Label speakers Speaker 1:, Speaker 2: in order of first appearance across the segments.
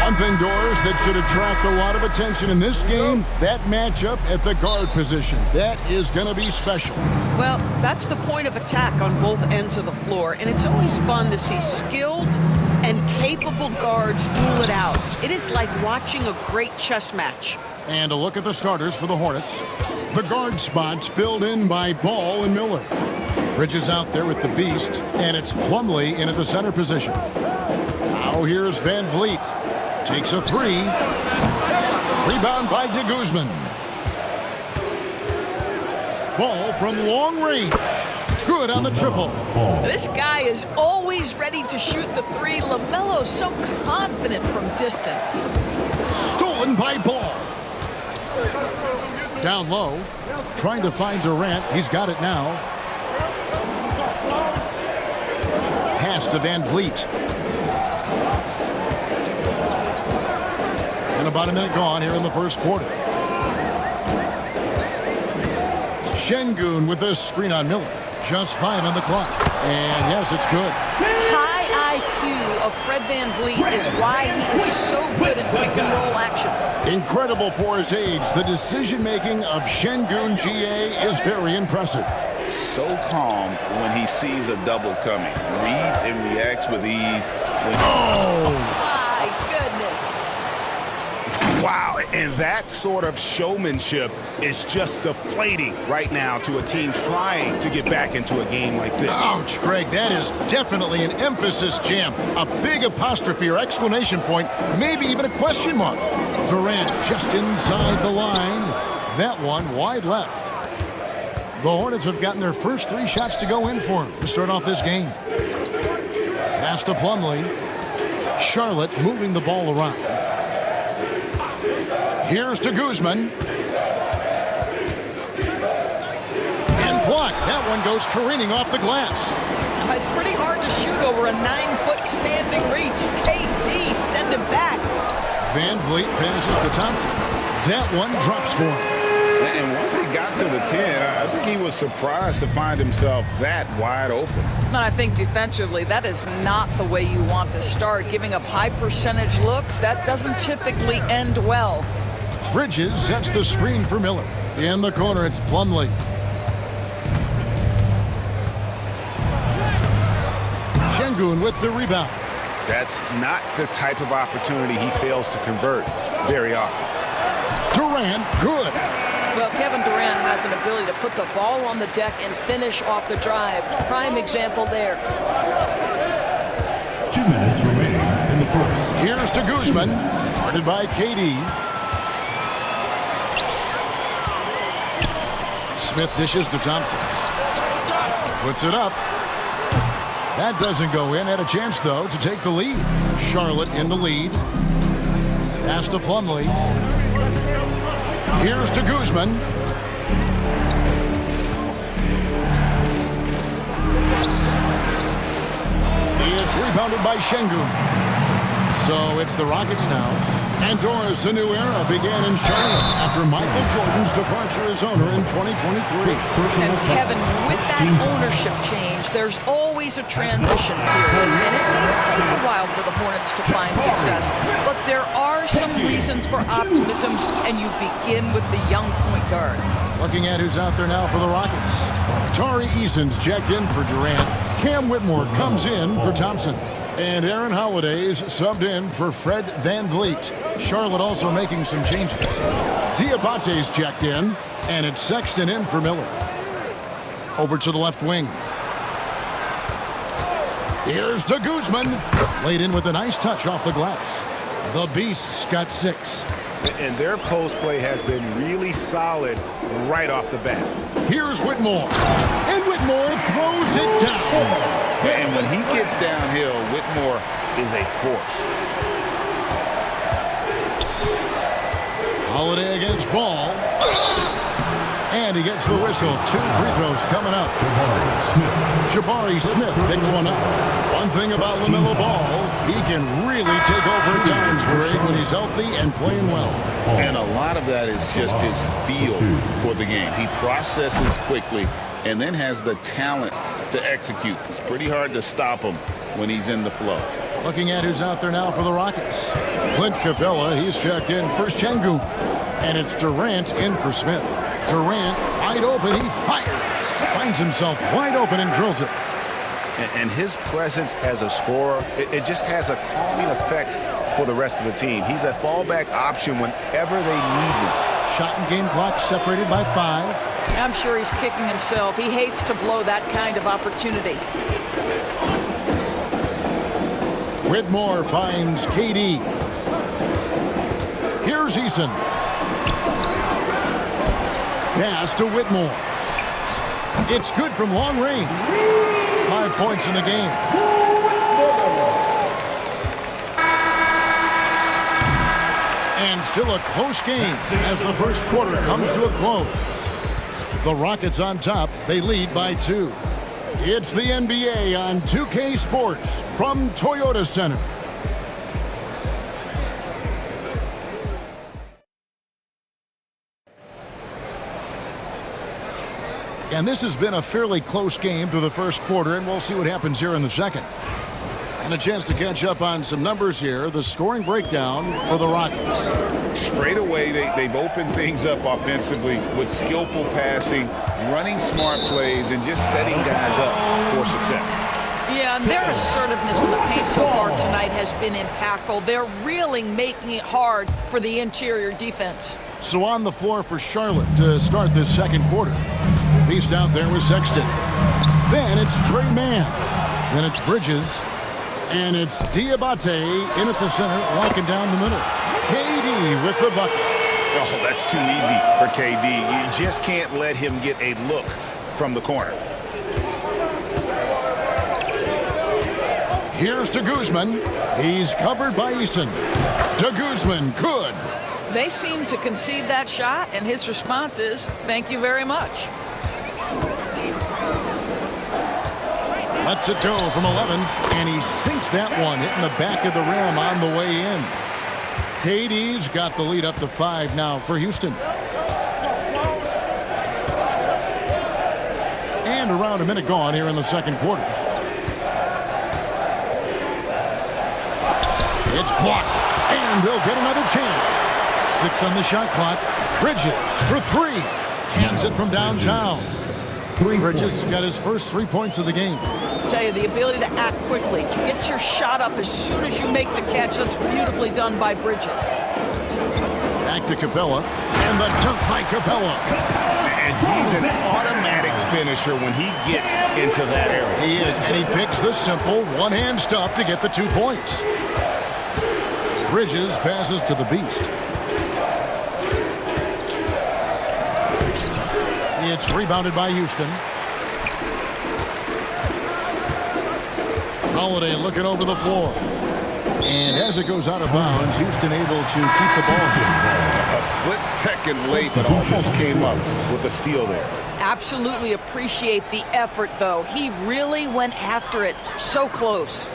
Speaker 1: One thing, Doris, that should attract a lot of attention in this game, that matchup at the guard position. That is going to be special.
Speaker 2: Well, that's the point of attack on both ends of the floor, and it's always fun to see skilled and capable guards duel it out. It is like watching a great chess match.
Speaker 1: And a look at the starters for the Hornets. The guard spots filled in by Ball and Miller. Bridges out there with the Beast, and it's Plumlee in at the center position. Now here's Van Vliet. Takes a three. Rebound by de Guzman. Ball from long range. Good on the triple.
Speaker 2: This guy is always ready to shoot the three. LaMelo's so confident from distance.
Speaker 1: Stolen by Ball. Down low. Trying to find Durant. He's got it now. Pass to Van Vliet. And about a minute gone here in the first quarter. Şengün with a screen on Miller. Just 5 on the clock. And yes, it's good.
Speaker 2: High IQ of Fred Van Vliet is why he is so good in pick and roll action.
Speaker 1: Incredible for his age. The decision-making of Şengün GA is very impressive.
Speaker 3: So calm when he sees a double coming. Reads and reacts with ease.
Speaker 2: My goodness.
Speaker 3: Wow, and that sort of showmanship is just deflating right now to a team trying to get back into a game like this.
Speaker 1: Ouch, Greg, that is definitely an emphasis jam. A big apostrophe or exclamation point, maybe even a question mark. Durant just inside the line. That one wide left. The Hornets have gotten their first 3 shots to go in for him to start off this game. Pass to Plumlee. Charlotte moving the ball around. Here's to Guzman. And blocked. That one goes careening off the glass.
Speaker 2: It's pretty hard to shoot over a 9-foot standing reach. KD, send him back.
Speaker 1: Van Vliet passes to Thompson. That one drops for him.
Speaker 3: And once he got to the 10, I think he was surprised to find himself that wide open.
Speaker 2: And I think defensively, that is not the way you want to start. Giving up high percentage looks, that doesn't typically end well.
Speaker 1: Bridges sets the screen for Miller. In the corner, it's Plumlee. Şengün with the rebound.
Speaker 3: That's not the type of opportunity he fails to convert very often.
Speaker 1: Durant, good.
Speaker 2: Well, Kevin Durant has an ability to put the ball on the deck and finish off the drive. Prime example there.
Speaker 4: 2 minutes remaining in the first.
Speaker 1: Here's to Guzman. Guarded by KD. Smith dishes to Thompson. Puts it up. That doesn't go in. Had a chance, though, to take the lead. Charlotte in the lead. Pass to Plumlee. Here's to Guzman. It's rebounded by Şengün. So it's the Rockets now. And Doris, a new era began in Charlotte after Michael Jordan's departure as owner in 2023.
Speaker 2: And Kevin, with that ownership change, there's always a transition period, and it may take a while for the Hornets to find success. But there are some reasons for optimism, and you begin with the young point guard.
Speaker 1: Looking at who's out there now for the Rockets. Tari Eason's checked in for Durant. Cam Whitmore comes in for Thompson. And Aaron Holiday's subbed in for Fred Van Vliet. Charlotte also making some changes. Diabate's checked in, and it's Sexton in for Miller. Over to the left wing. Here's to Guzman. Laid in with a nice touch off the glass. The Beasts got 6.
Speaker 3: And their post play has been really solid right off the bat.
Speaker 1: Here's Whitmore. And Whitmore throws it down.
Speaker 3: And when he gets downhill, Whitmore is a force.
Speaker 1: Holiday against Ball. And he gets the whistle. 2 free throws coming up. Jabari Smith picks one up. One thing about LaMelo Ball, he can really take over at times, Greg, when he's healthy and playing well.
Speaker 3: And a lot of that is just his feel for the game. He processes quickly and then has the talent to execute. It's pretty hard to stop him when he's in the flow.
Speaker 1: Looking at who's out there now for the Rockets. Clint Capella, he's checked in for Şengün. And it's Durant in for Smith. Durant, wide open, he fires. Finds himself wide open and drills it.
Speaker 3: And his presence as a scorer, it just has a calming effect for the rest of the team. He's a fallback option whenever they need him.
Speaker 1: Shot and game clock separated by 5.
Speaker 2: I'm sure he's kicking himself. He hates to blow that kind of opportunity.
Speaker 1: Whitmore finds KD. Here's Eason. Pass to Whitmore. It's good from long range. 5 points in the game. And still a close game as the first quarter comes to a close. The Rockets on top. They lead by 2. It's the NBA on 2K Sports from Toyota Center. And this has been a fairly close game through the first quarter, and we'll see what happens here in the second. And a chance to catch up on some numbers here. The scoring breakdown for the Rockets.
Speaker 3: Straight away, they've opened things up offensively with skillful passing, running smart plays, and just setting guys up for success.
Speaker 2: Yeah, and their assertiveness in the paint so far tonight has been impactful. They're really making it hard for the interior defense.
Speaker 1: So on the floor for Charlotte to start this second quarter. Beast out there with Sexton. Then it's Trey Mann. Then it's Bridges. And it's Diabate in at the center, locking down the middle. KD with the bucket.
Speaker 3: Oh, that's too easy for KD. You just can't let him get a look from the corner.
Speaker 1: Here's to Guzman. He's covered by Eason. To Guzman, good.
Speaker 2: They seem to concede that shot, and his response is, thank you very much.
Speaker 1: Lets it go from 11, and he sinks that one, hitting the back of the rim on the way in. KD's got the lead up to 5 now for Houston. And around a minute gone here in the second quarter. It's blocked, and they'll get another chance. 6 on the shot clock. Bridges for 3. Cans it from downtown. Bridges got his first 3 points of the game.
Speaker 2: I tell you, the ability to act quickly, to get your shot up as soon as you make the catch, that's beautifully done by Bridges.
Speaker 1: Back to Capella, and the dunk by Capella.
Speaker 3: And he's an automatic finisher when he gets into that area.
Speaker 1: He is, and he picks the simple one-hand stuff to get the 2 points. Bridges passes to the Beast. It's rebounded by Houston. Holiday looking over the floor. And as it goes out of bounds, Houston able to keep the ball.
Speaker 3: A split second late, but almost came up with a steal there.
Speaker 2: Absolutely appreciate the effort, though. He really went after it. So close.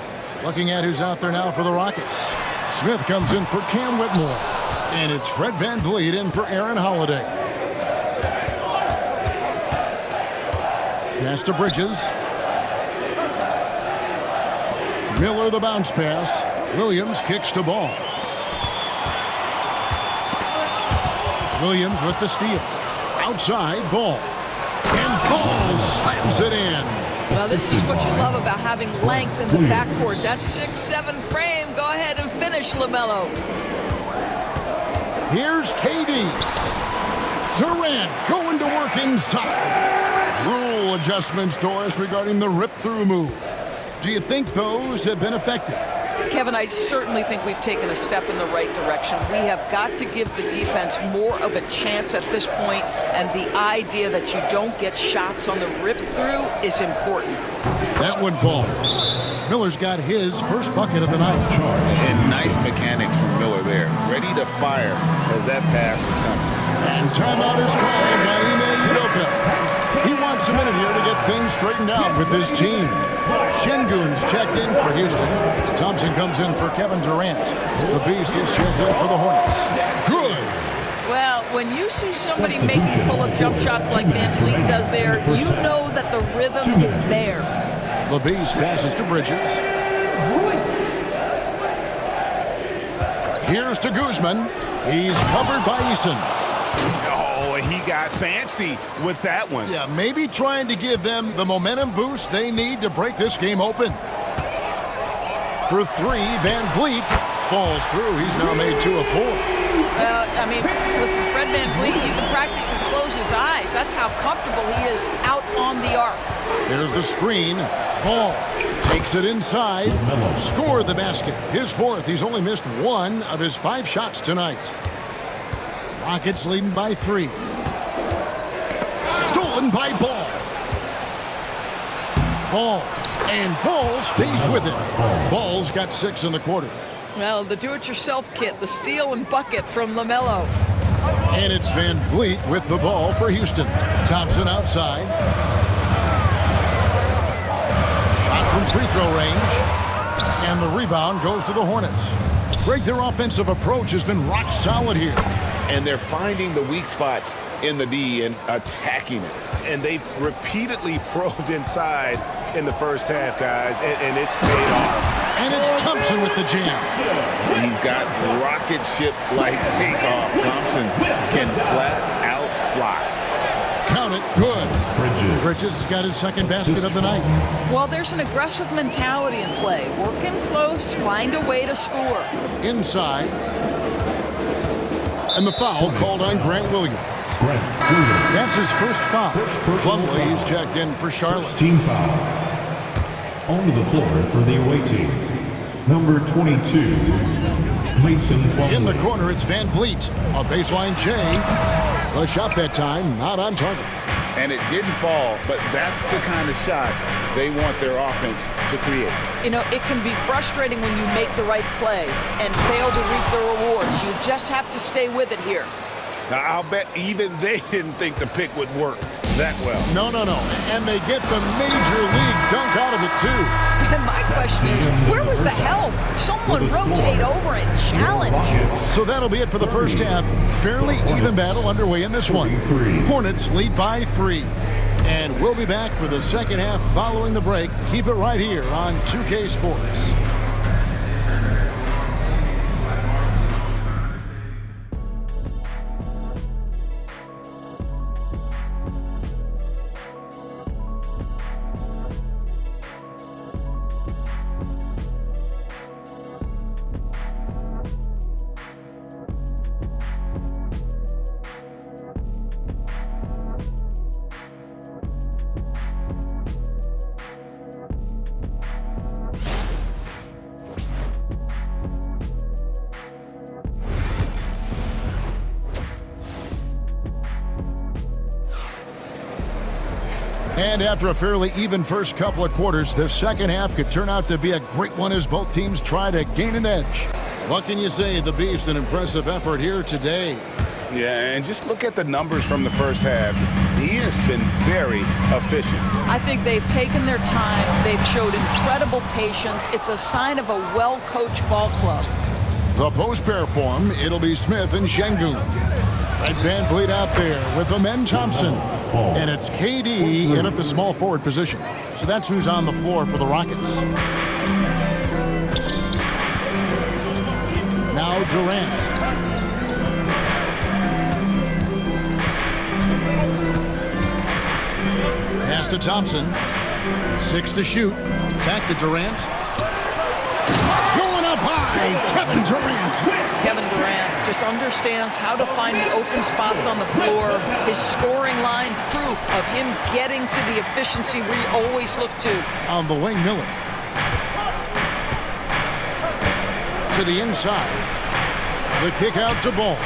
Speaker 1: Looking at who's out there now for the Rockets. Smith comes in for Cam Whitmore. And it's Fred VanVleet in for Aaron Holiday. Pass to Bridges. Miller the bounce pass. Williams kicks to ball. Williams with the steal. Outside ball. And Ball slams it in.
Speaker 2: Well, this is what you love about having length in the backcourt. That 6'7" frame. Go ahead and finish, LaMelo.
Speaker 1: Here's KD. Durant going to work inside. Rule adjustments, Doris, regarding the rip-through move. Do you think those have been effective?
Speaker 2: Kevin, I certainly think we've taken a step in the right direction. We have got to give the defense more of a chance at this point, and the idea that you don't get shots on the rip-through is important.
Speaker 1: That one falls. Miller's got his first bucket of the night.
Speaker 3: And nice mechanics from Miller there. Ready to fire as that pass is coming.
Speaker 1: And timeout is called by Ime Udoka. He wants a minute here to get things straightened out with his team. Şengün's checked in for Houston. Thompson comes in for Kevin Durant. The Beast is checked in for the Hornets. Good.
Speaker 2: Well, when you see somebody making pull-up jump shots like VanVleet does there, you know that the rhythm is there.
Speaker 1: The Beast passes to Bridges. Here's to Guzman. He's covered by Eason.
Speaker 3: Oh, he got fancy with that one.
Speaker 1: Yeah, maybe trying to give them the momentum boost they need to break this game open. For three, Van Vliet falls through. He's now made 2 of 4.
Speaker 2: Well, I mean, listen, Fred Van Vliet, you can practically close his eyes. That's how comfortable he is out on the arc.
Speaker 1: There's the screen. Ball takes it inside. Score the basket. His 4th. He's only missed 1 of his 5 shots tonight. Rockets leading by 3. Stolen by Ball. Ball. And Ball stays with it. Ball's got 6 in the quarter.
Speaker 2: Well, the do-it-yourself kit, the steal and bucket from LaMelo.
Speaker 1: And it's Van Vliet with the ball for Houston. Thompson outside. Shot from free throw range. And the rebound goes to the Hornets. Greg, their offensive approach has been rock solid here.
Speaker 3: And they're finding the weak spots in the D and attacking it. And they've repeatedly probed inside in the first half, guys, and it's paid off.
Speaker 1: And it's Thompson with the jam.
Speaker 3: He's got rocket ship-like takeoff. Thompson can flat out fly.
Speaker 1: Count it, good. Bridges has got his 2nd basket of the night.
Speaker 2: Well, there's an aggressive mentality in play. Working close, find a way to score.
Speaker 1: Inside. And the foul called on Grant Williams. That's his first foul. Plumlee is checked in for Charlotte.
Speaker 4: Team foul. Onto the floor for the away team. Number 22, Mason Plumlee.
Speaker 1: In the corner, it's Van Vliet. A baseline J. The shot that time, not on target.
Speaker 3: And it didn't fall, but that's the kind of shot they want their offense to create.
Speaker 2: You know, it can be frustrating when you make the right play and fail to reap the rewards. You just have to stay with it here.
Speaker 3: Now, I'll bet even they didn't think the pick would work that well.
Speaker 1: No. And they get the major league dunk out of it, too.
Speaker 2: And my question is, where was the help? Someone rotate over and challenge.
Speaker 1: So that'll be it for the first half. Fairly even battle underway in this one. Hornets lead by 3. And we'll be back for the second half following the break. Keep it right here on 2K Sports. And after a fairly even first couple of quarters, the second half could turn out to be a great one as both teams try to gain an edge. What can you say? The Beast, an impressive effort here today.
Speaker 3: Yeah, and just look at the numbers from the first half. He has been very efficient.
Speaker 2: I think they've taken their time. They've showed incredible patience. It's a sign of a well-coached ball club.
Speaker 1: The post pair form, it'll be Smith and Şengün. Fred Van Vliet out there with Amen Thompson. And it's KD in at the small forward position. So that's who's on the floor for the Rockets. Now Durant. Pass to Thompson. 6 to shoot. Back to Durant. Going up high, Kevin Durant.
Speaker 2: Kevin Durant just understands how to find the open spots on the floor. His scoring line, proof of him getting to the efficiency we always look to.
Speaker 1: On the wing, Miller. To the inside. The kick out to Ball.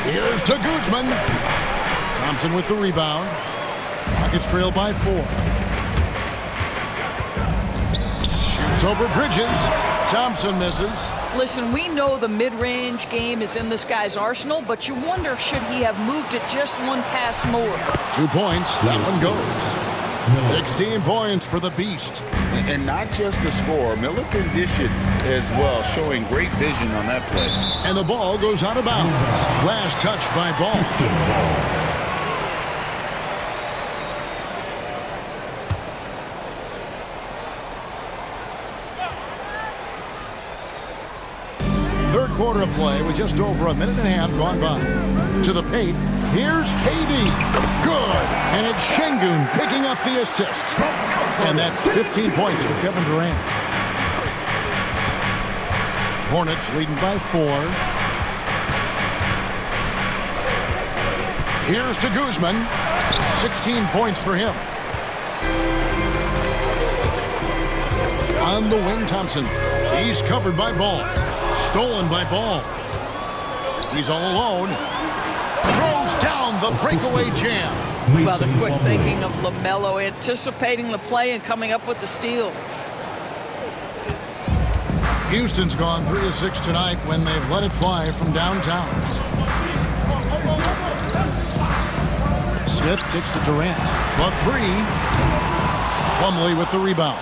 Speaker 1: Here's to Guzman. Thompson with the rebound. Rockets trail by 4. Shoots over Bridges. Thompson misses.
Speaker 2: Listen, we know the mid-range game is in this guy's arsenal, but you wonder, should he have moved it just one pass more?
Speaker 1: 2 points. That one goes. 16 points for the Beast.
Speaker 3: And not just the score, Miller can dish it as well, showing great vision on that play.
Speaker 1: And the ball goes out of bounds. Last touch by Ball. Third quarter of play with just over a minute and a half gone by. To the paint, here's KD. Good. And it's Şengün picking up the assist. And that's 15 points for Kevin Durant. Hornets leading by 4. Here's to Guzman. 16 points for him. On the wing, Thompson. He's covered by Ball. Stolen by Ball. He's all alone. Throws down the breakaway jam.
Speaker 2: Well, the quick thinking of LaMelo, anticipating the play and coming up with the steal.
Speaker 1: Houston's gone 3 of 6 tonight when they've let it fly from downtown. Smith kicks to Durant. The 3. Plumlee with the rebound.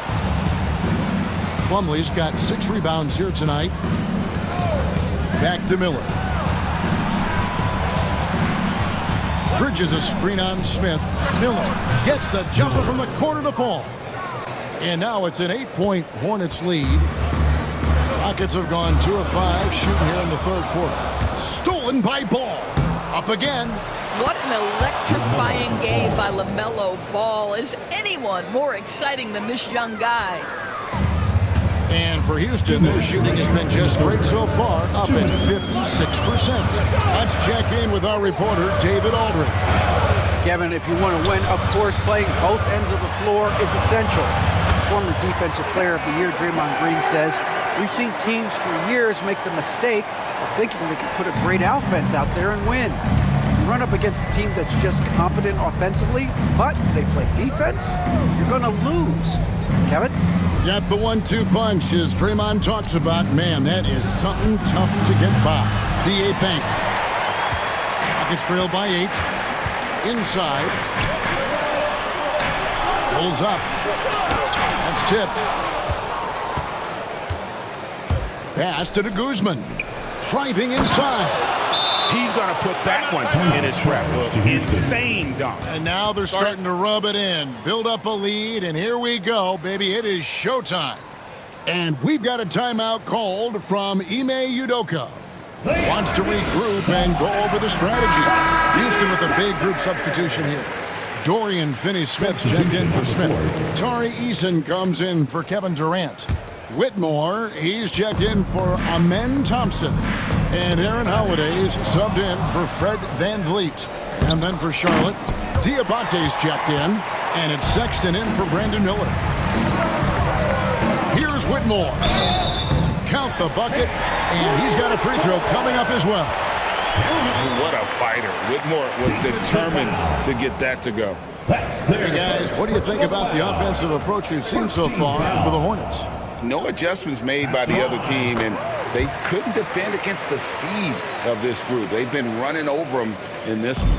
Speaker 1: Plumlee's got 6 rebounds here tonight. Back to Miller. Bridges a screen on Smith. Miller gets the jumper from the corner to fall. And now it's an 8-point Hornets lead. Rockets have gone 2 of 5 shooting here in the third quarter. Stolen by Ball. Up again.
Speaker 2: What an electrifying game by LaMelo Ball. Is anyone more exciting than this young guy?
Speaker 1: And for Houston, their shooting has been just great so far, up at 56%. Let's check in with our reporter, David Aldridge.
Speaker 5: Kevin, if you want to win, of course, playing both ends of the floor is essential. Former Defensive Player of the Year Draymond Green says, we've seen teams for years make the mistake of thinking they can put a great offense out there and win. You run up against a team that's just competent offensively, but they play defense, you're going to lose. Kevin?
Speaker 1: Got the 1-2 punch, as Draymond talks about. Man, that is something tough to get by. The 8 thanks. Rockets trail by 8. Inside. Pulls up. That's tipped. Pass to Guzman. Driving inside.
Speaker 3: He's going to put that one in his scrapbook. Insane dunk.
Speaker 1: And now they're starting to rub it in. Build up a lead, and here we go, baby. It is showtime. And we've got a timeout called from Ime Udoka. Wants to regroup and go over the strategy. Houston with a big group substitution here. Dorian Finney-Smith checked in for Smith. Tari Eason comes in for Kevin Durant. Whitmore, he's checked in for Amen Thompson. And Aaron Holiday's subbed in for Fred VanVleet. And then for Charlotte, Diabate's checked in. And it's Sexton in for Brandon Miller. Here's Whitmore. Count the bucket. And he's got a free throw coming up as well.
Speaker 3: What a fighter. Whitmore was determined to get that to go.
Speaker 1: Hey guys, what do you think about the offensive approach we've seen so far for the Hornets?
Speaker 3: No adjustments made by the other team, and they couldn't defend against the speed of this group. They've been running over them in this one.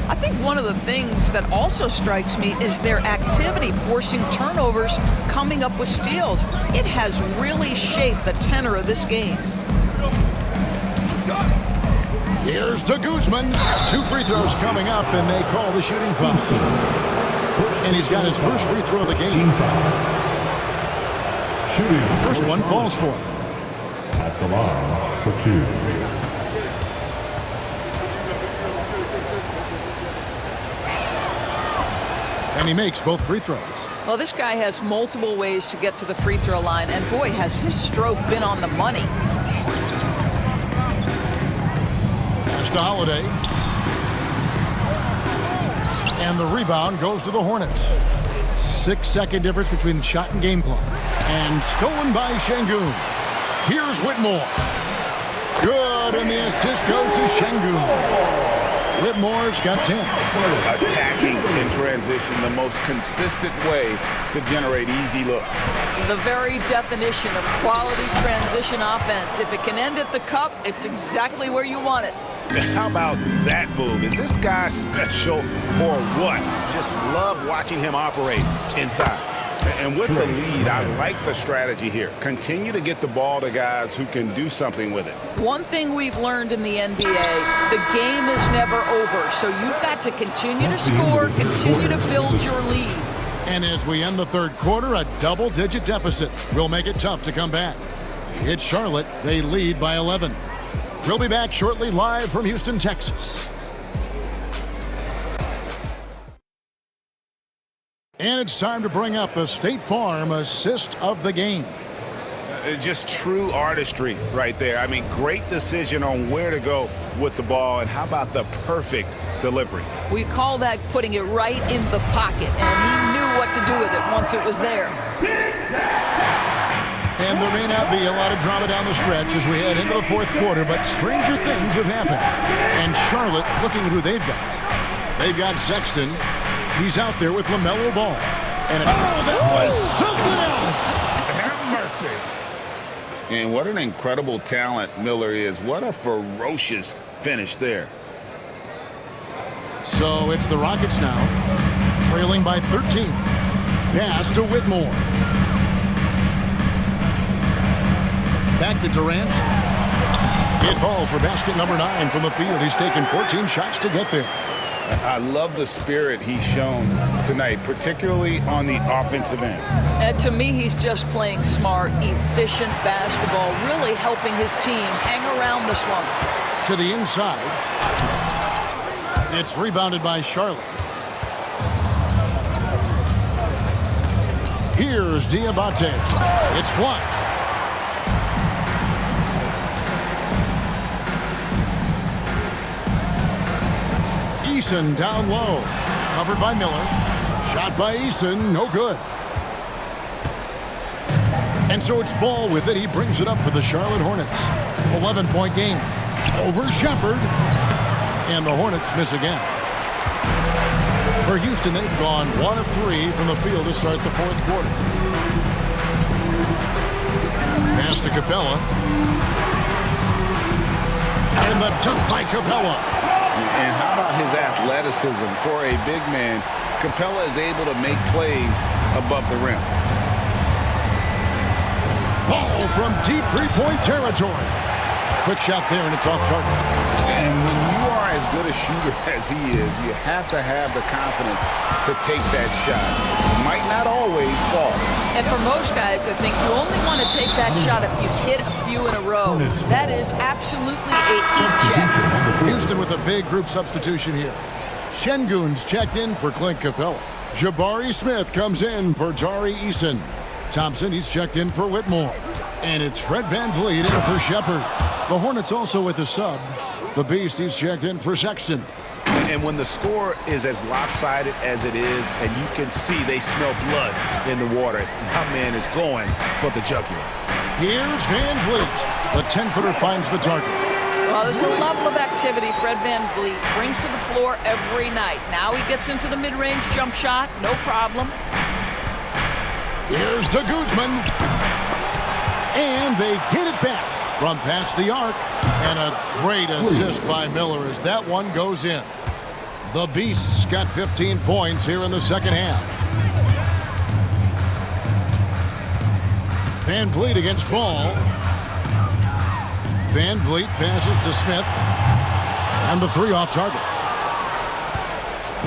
Speaker 2: I think one of the things that also strikes me is their activity, forcing turnovers, coming up with steals. It has really shaped the tenor of this game.
Speaker 1: Here's to Guzman. 2 free throws coming up, and they call the shooting foul. And he's got his first free throw of the game. First one falls for him.
Speaker 4: At the line for 2.
Speaker 1: And he makes both free throws.
Speaker 2: Well, this guy has multiple ways to get to the free throw line, and boy, has his stroke been on the money.
Speaker 1: Pass to Holiday. And the rebound goes to the Hornets. 6-second difference between the shot and game clock. And stolen by Şengün. Here's Whitmore. Good, and the assist goes to Şengün. Whitmore's got 10.
Speaker 3: Attacking in transition, the most consistent way to generate easy looks.
Speaker 2: The very definition of quality transition offense. If it can end at the cup, it's exactly where you want it.
Speaker 3: How about that move? Is this guy special or what? Just love watching him operate inside. And with the lead, I like the strategy here. Continue to get the ball to guys who can do something with it.
Speaker 2: One thing we've learned in the NBA, the game is never over. So you've got to continue to score, continue to build your lead.
Speaker 1: And as we end the third quarter, a double-digit deficit will make it tough to come back. It's Charlotte. They lead by 11. We'll be back shortly live from Houston, Texas. And it's time to bring up the State Farm assist of the game.
Speaker 3: Just true artistry right there. I mean, great decision on where to go with the ball, and how about the perfect delivery?
Speaker 2: We call that putting it right in the pocket, and he knew what to do with it once it was there.
Speaker 1: And there may not be a lot of drama down the stretch as we head into the fourth quarter, but stranger things have happened. And Charlotte, looking at who they've got. They've got Sexton. He's out there with LaMelo Ball. And that was something else.
Speaker 3: Have mercy. And what an incredible talent Miller is. What a ferocious finish there.
Speaker 1: So it's the Rockets now, trailing by 13. Pass to Whitmore. Back to Durant. It falls for basket number 9 from the field. He's taken 14 shots to get there.
Speaker 3: I love the spirit he's shown tonight, particularly on the offensive end.
Speaker 2: And to me, he's just playing smart, efficient basketball, really helping his team hang around this one.
Speaker 1: To the inside. It's rebounded by Charlotte. Here's Diabate. It's blocked. Eason down low. Covered by Miller. Shot by Eason. No good. And so it's Ball with it. He brings it up for the Charlotte Hornets. 11-point game. Over Shepherd. And the Hornets miss again. For Houston, they've gone 1 of 3 from the field to start the fourth quarter. Pass to Capella. And the dunk by Capella.
Speaker 3: And how about his athleticism? For a big man, Capella is able to make plays above the rim.
Speaker 1: Ball from deep three-point territory. Quick shot there, and it's off target.
Speaker 3: And when you are as good a shooter as he is, you have to have the confidence to take that shot. It might not always fall.
Speaker 2: And for most guys, I think you only want to take that shot if you've hit a few in a row. That is absolutely a heat check.
Speaker 1: Houston with a big group substitution here. Şengün's checked in for Clint Capella. Jabari Smith comes in for Tari Eason. Thompson, he's checked in for Whitmore. And it's Fred VanVleet in for Shepherd. The Hornets also with a sub. The Beast, he's checked in for Sexton.
Speaker 3: And when the score is as lopsided as it is, and you can see they smell blood in the water, my man is going for the jugular.
Speaker 1: Here's VanVleet. The 10-footer finds the target.
Speaker 2: Well, there's a level of activity Fred VanVleet brings to the floor every night. Now he gets into the mid-range jump shot, no problem.
Speaker 1: Here's to Guzman. And they get it back from past the arc. And a great assist by Miller as that one goes in. The Beasts got 15 points here in the second half. VanVleet against Ball. VanVleet passes to Smith. And the 3 off target.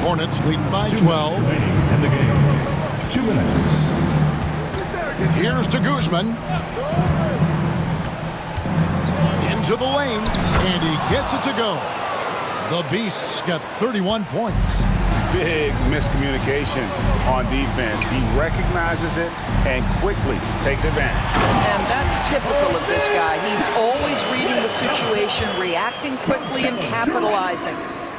Speaker 1: Hornets leading by 12.
Speaker 4: In the game. 2 minutes.
Speaker 1: Here's to Guzman. Into the lane, and he gets it to go. The Beasts got 31 points.
Speaker 3: Big miscommunication on defense. He recognizes it and quickly takes advantage.
Speaker 2: And that's typical of this guy. He's always reading the situation, reacting quickly, and capitalizing.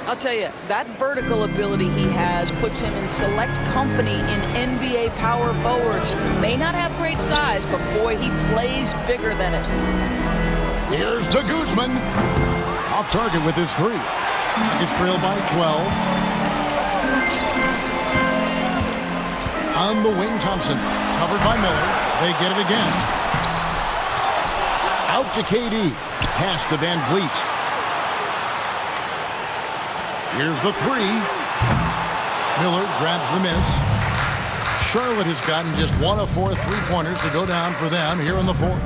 Speaker 2: I'll tell you, that vertical ability he has puts him in select company in NBA power forwards. May not have great size, but boy, he plays bigger than it.
Speaker 1: Here's to Guzman. Off target with his 3. It's trailed by 12. On the wing, Thompson. Covered by Miller. They get it again. Out to KD. Pass to VanVleet. Here's the 3. Miller grabs the miss. Charlotte has gotten just 1 of 4 3-pointers to go down for them here in the fourth.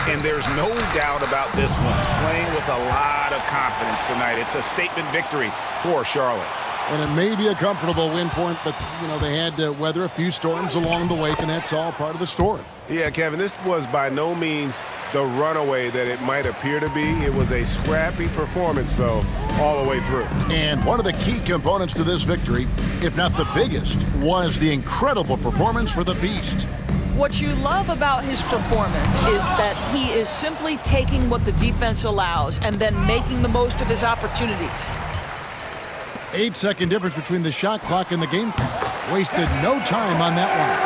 Speaker 3: And there's no doubt about this one. Playing with a lot of confidence tonight. It's a statement victory for Charlotte.
Speaker 1: And it may be a comfortable win for him, but, you know, they had to weather a few storms along the way, and that's all part of the story.
Speaker 3: Yeah, Kevin, this was by no means the runaway that it might appear to be. It was a scrappy performance, though, all the way through.
Speaker 1: And one of the key components to this victory, if not the biggest, was the incredible performance for the Beast.
Speaker 2: What you love about his performance is that he is simply taking what the defense allows and then making the most of his opportunities.
Speaker 1: 8-second difference between the shot clock and the game clock. Wasted no time on that one.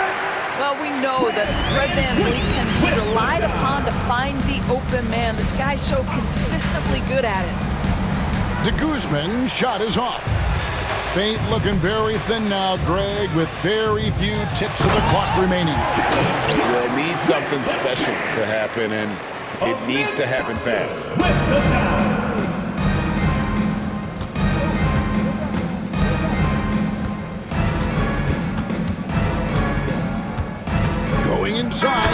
Speaker 2: Well, we know that Fred VanVleet can be relied upon to find the open man. This guy's so consistently good at it.
Speaker 1: De Guzman shot is off. Faint looking very thin now, Greg, with very few ticks of the clock remaining.
Speaker 3: Well, it needs something special to happen, and it needs to happen fast.
Speaker 1: Going inside,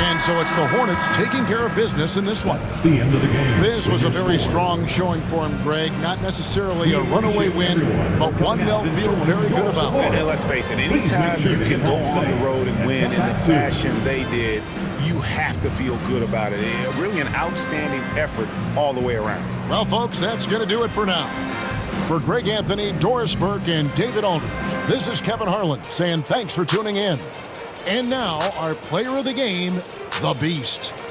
Speaker 1: and so it's the Hornets taking care of business in this one.
Speaker 4: The end of the game.
Speaker 1: This was a very strong showing for him, Greg. Not necessarily a runaway win, but one they'll feel very good about.
Speaker 3: And let's face it, anytime you can go on the road and win in the fashion they did, you have to feel good about it. Really an outstanding effort all the way around.
Speaker 1: Well, folks, that's going to do it for now. For Greg Anthony, Doris Burke, and David Aldridge, this is Kevin Harlan saying thanks for tuning in. And now, our player of the game, the Beast.